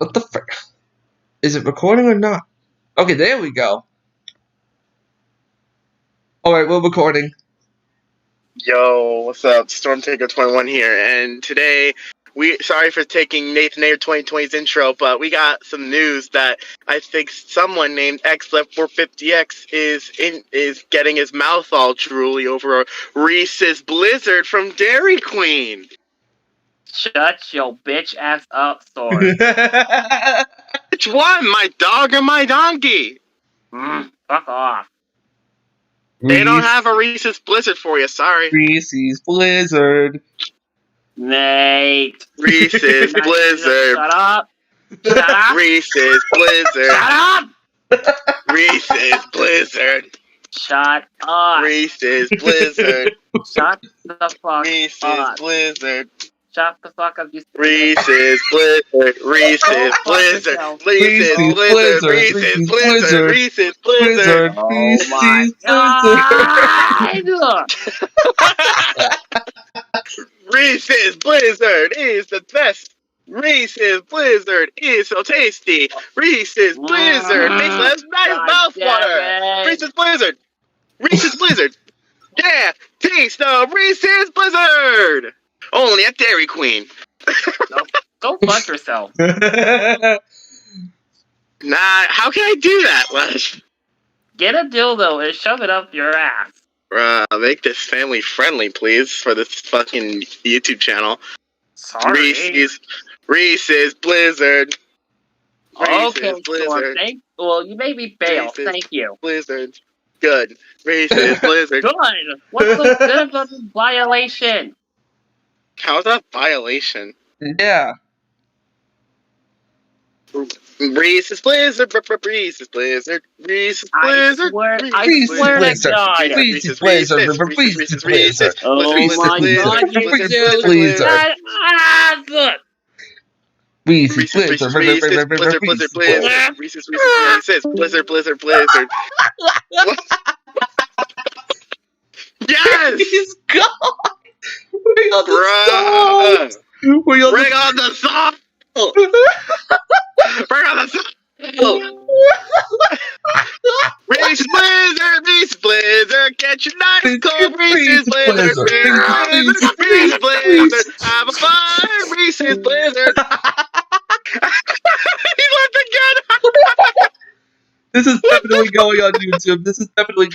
What the frick? Is it recording or not? Okay, there we go. Alright, we're recording. Yo, what's up? Stormtaker21 here, and today, sorry for taking Nathan Ayer 2020's intro, but we got some news that I think someone named XLeft450X is getting his mouth all drooly over Reese's Blizzard from Dairy Queen. Shut your bitch ass up, Sword. Which one, my dog or my donkey? Fuck off. They don't have a Reese's Blizzard for you, sorry. Reese's Blizzard. Nate. Reese's Blizzard. Shut up. Shut up. Reese's Blizzard. Shut up. Reese's Blizzard. Shut up. Reese's Blizzard. Shut the fuck Reese's up. Blizzard. Shut the fuck up, you Reese's Blizzard. Reese's Blizzard. Reese's Blizzard. Reese's Blizzard. Reese's Blizzard. Oh my god. Reese's Blizzard is the best. Reese's Blizzard is so tasty. Reese's Blizzard makes us nice mouthwater. Reese's Blizzard. Reese's Blizzard. Yeah, taste of Reese's Blizzard. Only at Dairy Queen. Go fuck yourself. Nah, how can I do that, Les? Get a dildo and shove it up your ass. Make this family friendly, please, for this fucking YouTube channel. Sorry. Reese's Blizzard. Okay, Reese's Blizzard. Well, you made me bail. Reese's Thank you. Blizzard. Good. Reese's Blizzard. Good. What's so good about this violation? How's that violation? Yeah. Reese's Blizzard. Reese's Blizzard. Reese's Blizzard. I swear to God. Reese's Blizzard. Reese's Blizzard. Oh my God, you Reese's do Blizzard. that ass! Reese's Blizzard. Reese's Blizzard. Reese's Blizzard. Blizzard. Yes! He's gone! Bring on the Bruh. song! Bring on the song! Bring on the song! Reese's Blizzard! Reese's Blizzard! Get your nice cold Reese's Blizzard! Reese's Blizzard! Have a fun Reese's Blizzard! He left again! This is definitely going on YouTube. This is definitely